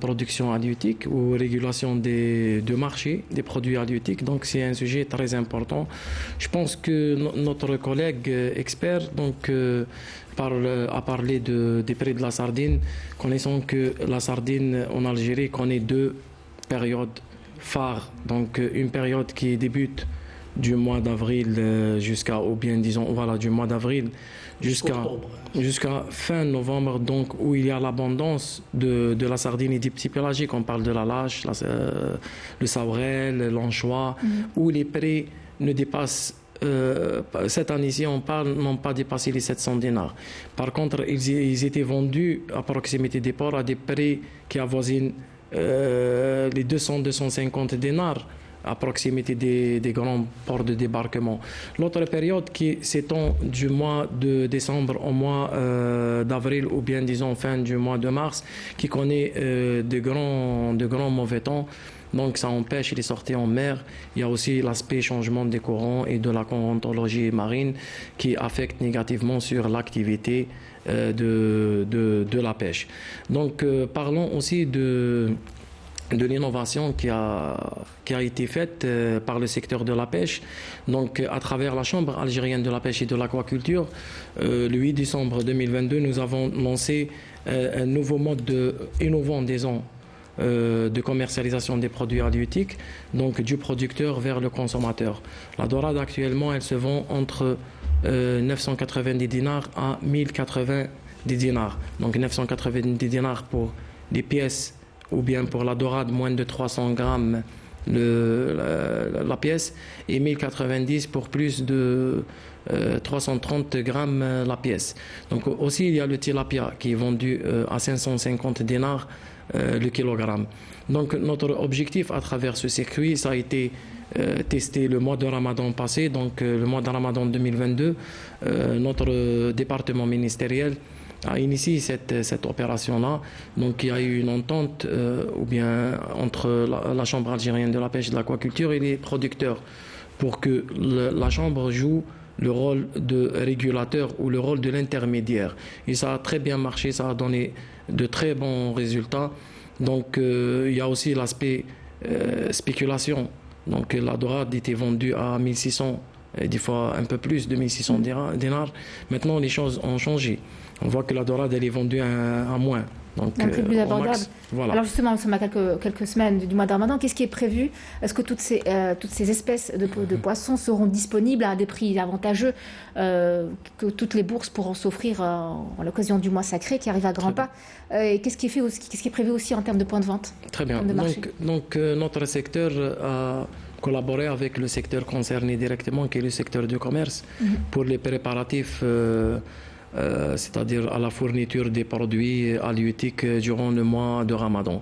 productions halieutiques ou régulation du marché des produits halieutiques, donc c'est un sujet très important. Je pense que notre collègue expert donc, a parlé des prix de la sardine, connaissant que la sardine en Algérie connaît deux périodes phares. Donc, une période qui débute du mois d'avril jusqu'à, ou bien disons, voilà, du mois d'avril jusqu'à fin novembre, donc où il y a l'abondance de la sardine et des petits pélagiques. On parle de la lâche, le savrel, l'anchois, où les prix ne dépassent cette année-ci, n'ont pas dépassé les 700 dinars. Par contre, ils étaient vendus à proximité des ports à des prix qui avoisinent les 200-250 dinars à proximité des grands ports de débarquement. L'autre période qui s'étend du mois de décembre au mois d'avril, ou bien disons fin du mois de mars, qui connaît de grands mauvais temps. Donc ça empêche les sorties en mer. Il y a aussi l'aspect changement des courants et de la courantologie marine qui affecte négativement sur l'activité de la pêche. Donc parlons aussi de l'innovation qui a été faite par le secteur de la pêche. Donc, à travers la Chambre algérienne de la pêche et de l'aquaculture, le 8 décembre 2022, nous avons lancé un nouveau mode innovant, disons, de commercialisation des produits halieutiques, donc du producteur vers le consommateur. La dorade, actuellement, elle se vend entre 990 dinars à 1090 dinars. Donc, 990 dinars pour les pièces ou bien pour la dorade, moins de 300 grammes la pièce, et 1090 pour plus de 330 grammes la pièce. Donc aussi, il y a le tilapia qui est vendu à 550 dinars le kilogramme. Donc notre objectif à travers ce circuit, ça a été testé le mois de Ramadan passé, donc le mois de Ramadan 2022, notre département ministériel a initié cette opération-là. Donc il y a eu une entente ou bien entre la Chambre algérienne de la pêche et de l'aquaculture et les producteurs pour que la Chambre joue le rôle de régulateur ou le rôle de l'intermédiaire. Et ça a très bien marché, ça a donné de très bons résultats. Donc il y a aussi l'aspect spéculation. Donc la dorade était vendue à 1600, et des fois un peu plus de 1600 dinars. Maintenant les choses ont changé. On voit que la dorade, elle est vendue à moins. Donc, un prix plus abordable. Voilà. Alors justement, nous sommes à quelques semaines du mois de Ramadan. Qu'est-ce qui est prévu? Est-ce que toutes ces espèces de poissons seront disponibles à des prix avantageux, que toutes les bourses pourront s'offrir à l'occasion du mois sacré qui arrive à grands pas? Et qu'est-ce qui est prévu aussi en termes de points de vente? Très bien. Donc notre secteur a collaboré avec le secteur concerné directement, qui est le secteur du commerce, pour les préparatifs c'est-à-dire à la fourniture des produits halieutiques durant le mois de Ramadan.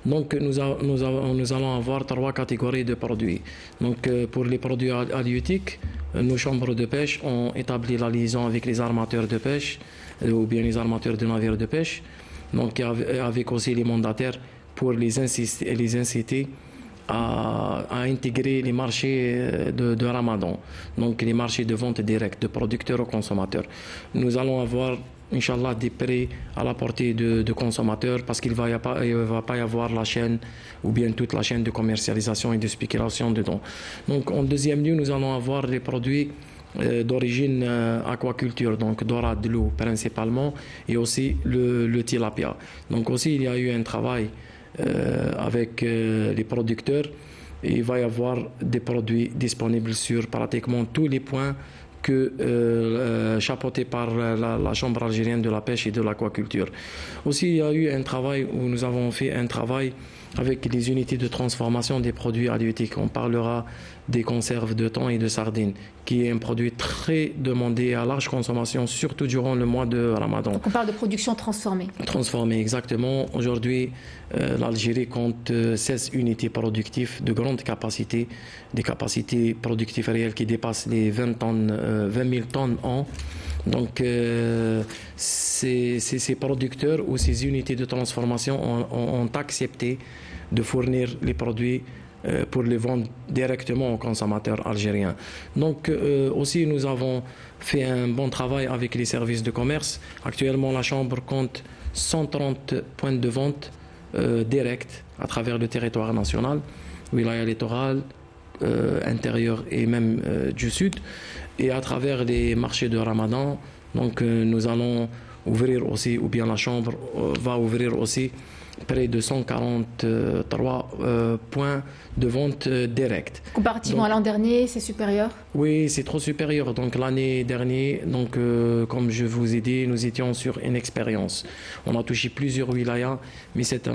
Donc nous allons avoir 3 catégories de produits. Donc pour les produits halieutiques, nos chambres de pêche ont établi la liaison avec les armateurs de pêche ou bien les armateurs de navires de pêche, donc avec aussi les mandataires pour les inciter à intégrer les marchés de Ramadan, donc les marchés de vente directe de producteurs aux consommateurs. Nous allons avoir, Inch'Allah, des prix à la portée de consommateurs parce qu'il ne va pas y avoir la chaîne ou bien toute la chaîne de commercialisation et de spéculation dedans. Donc en deuxième lieu, nous allons avoir les produits d'origine aquaculture, donc dorade, loup principalement, et aussi le tilapia. Donc aussi il y a eu un travail avec les producteurs. Il va y avoir des produits disponibles sur pratiquement tous les points chapeautés par la Chambre algérienne de la pêche et de l'aquaculture. Aussi, il y a eu un travail où nous avons fait un travail avec les unités de transformation des produits halieutiques. On parlera des conserves de thon et de sardines, qui est un produit très demandé à large consommation, surtout durant le mois de Ramadan. Donc on parle de production transformée. Transformée, exactement. Aujourd'hui, l'Algérie compte 16 unités productives de grande capacité, des capacités productives réelles qui dépassent les 20 000 tonnes an. Donc, ces producteurs ou ces unités de transformation ont accepté de fournir les produits pour les vendre directement aux consommateurs algériens. Donc aussi nous avons fait un bon travail avec les services de commerce. Actuellement la Chambre compte 130 points de vente directs à travers le territoire national, wilaya littorale, intérieur et même du sud, et à travers les marchés de Ramadan. Donc nous allons ouvrir aussi, ou bien la Chambre va ouvrir aussi près de 143 points de vente directs. Comparativement à l'an dernier, c'est supérieur? Oui, c'est trop supérieur. Donc l'année dernière, donc, comme je vous ai dit, nous étions sur une expérience. On a touché plusieurs wilayas, mais cette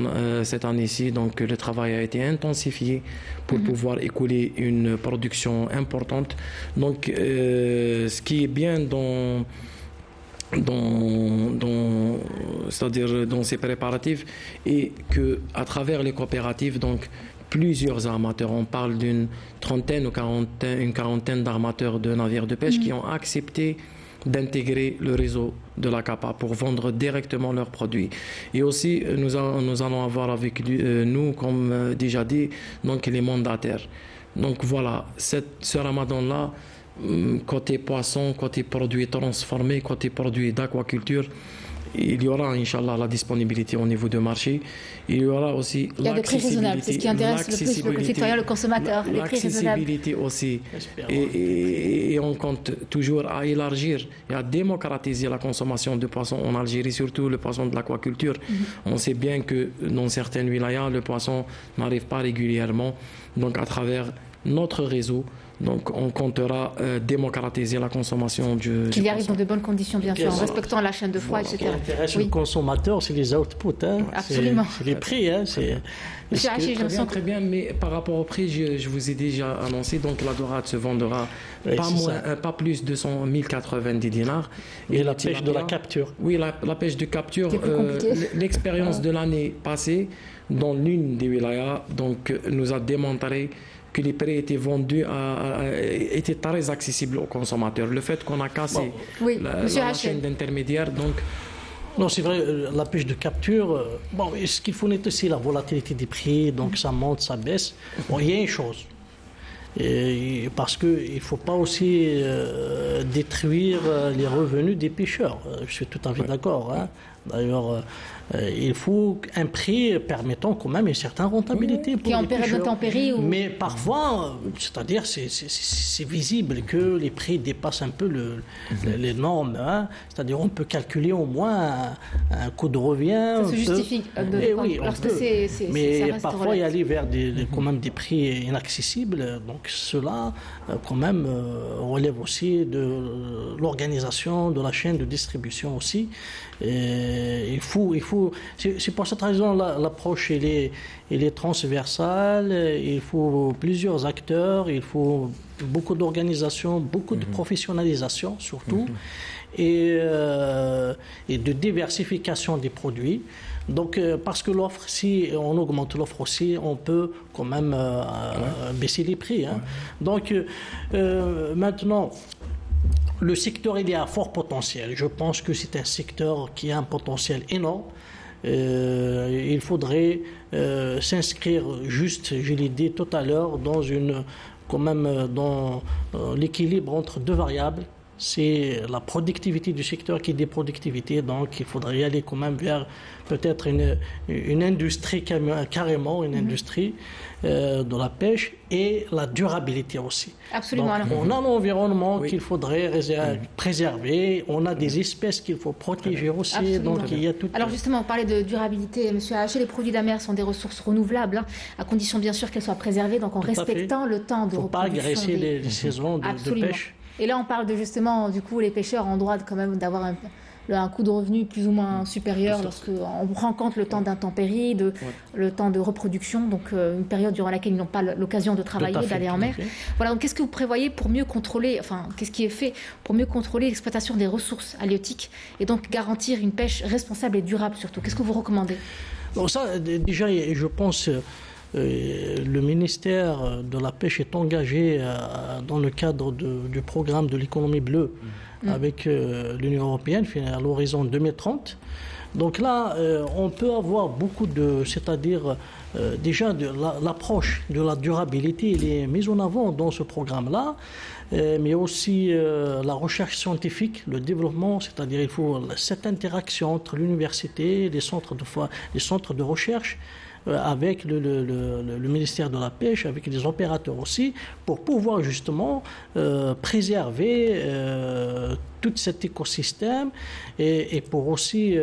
année-ci, donc, le travail a été intensifié pour pouvoir écouler une production importante. Donc ce qui est bien c'est-à-dire dans ces préparatifs, et que à travers les coopératives, donc plusieurs armateurs, on parle d'une trentaine ou une quarantaine d'armateurs de navires de pêche qui ont accepté d'intégrer le réseau de la CAPA pour vendre directement leurs produits. Et aussi, nous allons avoir avec nous, comme déjà dit, donc les mandataires. Donc voilà, ce ramadan-là, côté poisson, côté produits transformés, côté produits d'aquaculture, il y aura, Inch'Allah, la disponibilité au niveau du marché. Il y aura aussi il y a des prix raisonnables, c'est ce qui intéresse le plus le citoyen, le consommateur. Les prix raisonnables. L'accessibilité aussi. Et on compte toujours à élargir et à démocratiser la consommation de poissons en Algérie, surtout le poisson de l'aquaculture. On sait bien que dans certaines wilayas, le poisson n'arrive pas régulièrement. Donc à travers notre réseau, donc on comptera démocratiser la consommation du qu'il y arrive dans de bonnes conditions, bien sûr, en respectant la chaîne de froid, etc. Ce qui intéresse le consommateur, c'est les outputs. Absolument. C'est les prix. Monsieur Hachi, je me sens très bien, mais par rapport au prix, je vous ai déjà annoncé, donc la dorade se vendra pas plus de 1090 dinars. Et la pêche de la capture. Oui, la pêche de capture, l'expérience de l'année passée, dans l'une des wilayas, donc nous a démontré que les prix étaient vendus, étaient très accessibles aux consommateurs. Le fait qu'on a cassé la chaîne d'intermédiaires, donc... Non, c'est vrai, la pêche de capture, ce qu'il faut noter, c'est la volatilité des prix, donc ça monte, ça baisse. Bon, il y a une chose, parce qu'il ne faut pas aussi détruire les revenus des pêcheurs. Je suis tout à fait d'accord. Hein. D'ailleurs, il faut un prix permettant quand même une certaine rentabilité pour les pêcheurs. D'intempéries ou... Mais parfois, c'est-à-dire c'est visible que les prix dépassent un peu les normes. Hein. C'est-à-dire on peut calculer au moins un coût de revient. Ça se justifie. Oui, mais parfois il y a aller vers quand même des prix inaccessibles. Donc cela quand même relève aussi de l'organisation de la chaîne de distribution aussi. Il faut, c'est pour cette raison l'approche elle est transversale. Il faut plusieurs acteurs, il faut beaucoup d'organisation, beaucoup de professionnalisation surtout, et de diversification des produits. Donc, parce que l'offre, si on augmente l'offre aussi, on peut quand même baisser les prix. Hein. Donc, maintenant, le secteur il est à fort potentiel. Je pense que c'est un secteur qui a un potentiel énorme. Il faudrait s'inscrire juste, je l'ai dit tout à l'heure, dans l'équilibre entre deux variables. C'est la productivité du secteur qui est des productivités, donc il faudrait y aller quand même vers peut-être une industrie, carrément une industrie de la pêche, et la durabilité aussi. Absolument. Donc, on a un environnement qu'il faudrait préserver, on a des espèces qu'il faut protéger aussi. Absolument. Donc il y a tout. Alors justement, on parlait de durabilité, Monsieur Hachi, les produits de la mer sont des ressources renouvelables, hein, à condition bien sûr qu'elles soient préservées, donc en respectant le temps de reproduction. Il ne faut pas agresser les saisons de pêche. Et là, on parle de justement, du coup, les pêcheurs ont droit quand même d'avoir un coût de revenu plus ou moins supérieur lorsqu'on prend en compte le temps d'intempéries, le temps de reproduction, donc une période durant laquelle ils n'ont pas l'occasion de travailler, d'aller en mer. Voilà, donc qu'est-ce que vous prévoyez pour mieux contrôler, qu'est-ce qui est fait pour mieux contrôler l'exploitation des ressources halieutiques et donc garantir une pêche responsable et durable surtout? Qu'est-ce que vous recommandez? Donc ça, déjà, je pense... le ministère de la Pêche est engagé dans le cadre du programme de l'économie bleue avec l'Union européenne à l'horizon 2030 Donc là, on peut avoir beaucoup de, c'est-à-dire déjà l'approche de la durabilité, elle est mise en avant dans ce programme-là, mais aussi la recherche scientifique, le développement, c'est-à-dire il faut cette interaction entre l'université, les centres de recherche, avec le ministère de la Pêche, avec les opérateurs aussi, pour pouvoir justement préserver tout cet écosystème et pour aussi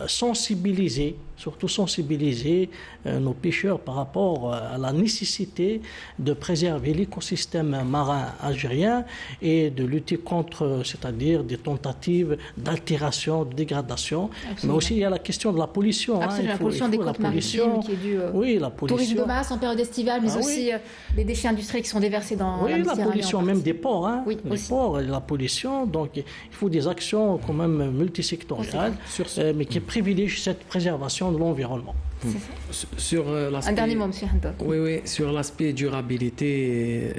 sensibiliser, surtout sensibiliser nos pêcheurs par rapport à la nécessité de préserver l'écosystème marin algérien et de lutter contre, c'est-à-dire des tentatives d'altération, de dégradation. Absolument. Mais aussi il y a la question de la pollution. Absolument, la pollution des côtes maritimes qui est due au tourisme de masse en période estivale, mais aussi les déchets industriels qui sont déversés dans la la pollution même des ports. Oui, les ports et la pollution. Donc il faut des actions quand même multisectorielles, mais qui privilégient cette préservation de l'environnement. Sur un dernier mot, M. Hanta. Oui, sur l'aspect durabilité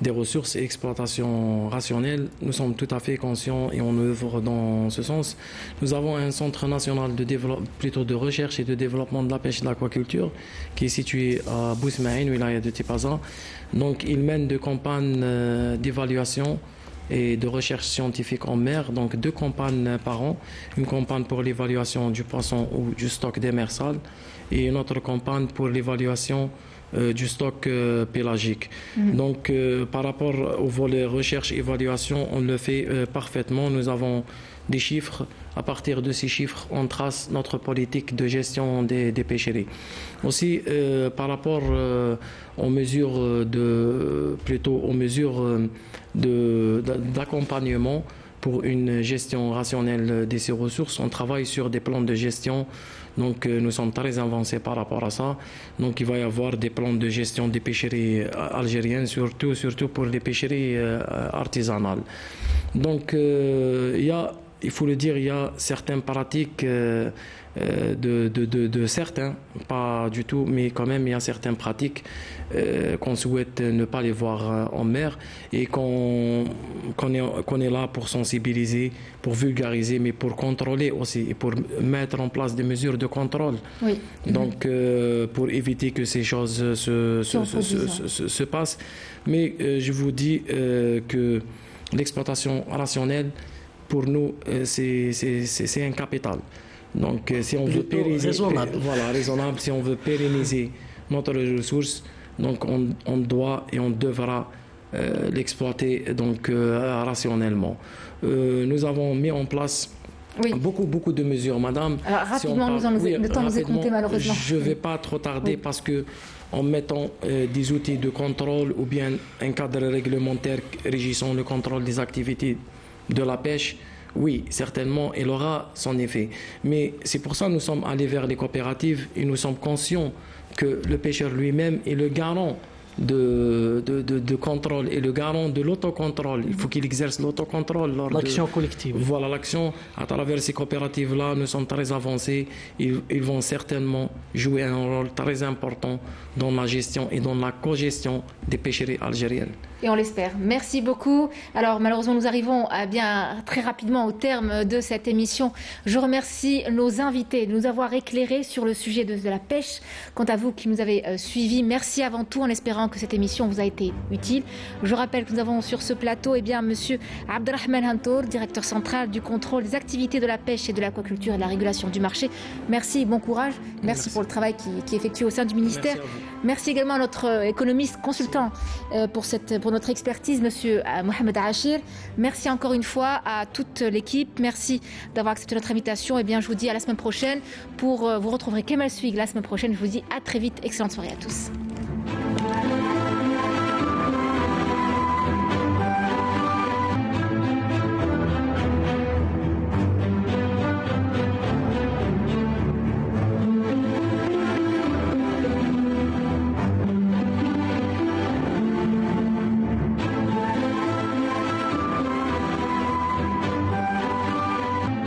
des ressources et exploitation rationnelle, nous sommes tout à fait conscients et on œuvre dans ce sens. Nous avons un centre national de recherche et de développement de la pêche et de l'aquaculture qui est situé à Bousmaïn, wilaya de Tipaza. Donc il mène des campagnes d'évaluation et de recherche scientifique en mer, donc 2 campagnes par an, une campagne pour l'évaluation du poisson ou du stock démersal et une autre campagne pour l'évaluation du stock pélagique. Donc par rapport au volet recherche-évaluation, on le fait parfaitement. Nous avons des chiffres. À partir de ces chiffres, on trace notre politique de gestion des pêcheries. Aussi, par rapport aux mesures d'accompagnement pour une gestion rationnelle de ces ressources, on travaille sur des plans de gestion. Donc nous sommes très avancés par rapport à ça. Donc il va y avoir des plans de gestion des pêcheries algériennes, surtout pour les pêcheries artisanales. Donc il faut le dire, il y a certaines pratiques de certains, pas du tout, mais quand même il y a certaines pratiques qu'on souhaite ne pas les voir en mer et qu'on est là pour sensibiliser, pour vulgariser, mais pour contrôler aussi et pour mettre en place des mesures de contrôle. Oui. Donc pour éviter que ces choses se passent. Mais je vous dis que l'exploitation rationnelle, pour nous, c'est un capital. Donc, si on veut pérenniser, raisonnable, si on veut pérenniser notre ressource, donc on doit et on devra l'exploiter donc rationnellement. Nous avons mis en place beaucoup de mesures, madame. Alors, rapidement, le temps nous est compté malheureusement. Je ne vais pas trop tarder parce que en mettant des outils de contrôle ou bien un cadre réglementaire régissant le contrôle des activités de la pêche, oui, certainement, il aura son effet. Mais c'est pour ça que nous sommes allés vers les coopératives et nous sommes conscients que le pêcheur lui-même est le garant de contrôle et le garant de l'autocontrôle. Il faut qu'il exerce l'autocontrôle. L'action collective. Voilà, l'action à travers ces coopératives-là, nous sommes très avancés. Ils vont certainement jouer un rôle très important dans la gestion et dans la co-gestion des pêcheries algériennes. Et on l'espère. Merci beaucoup. Alors malheureusement, nous arrivons très rapidement au terme de cette émission. Je remercie nos invités de nous avoir éclairés sur le sujet de la pêche. Quant à vous qui nous avez suivis, merci avant tout en espérant que cette émission vous a été utile. Je rappelle que nous avons sur ce plateau Monsieur Abdelrahman Hantour, directeur central du contrôle des activités de la pêche et de l'aquaculture et de la régulation du marché. Merci, bon courage. Merci pour le travail qui est effectué au sein du ministère. Merci également à notre économiste consultant pour notre expertise, Monsieur Mohamed Achir. Merci encore une fois à toute l'équipe. Merci d'avoir accepté notre invitation. Et bien, je vous dis à la semaine prochaine. Vous retrouverez Kemal Suig la semaine prochaine. Je vous dis à très vite. Excellente soirée à tous.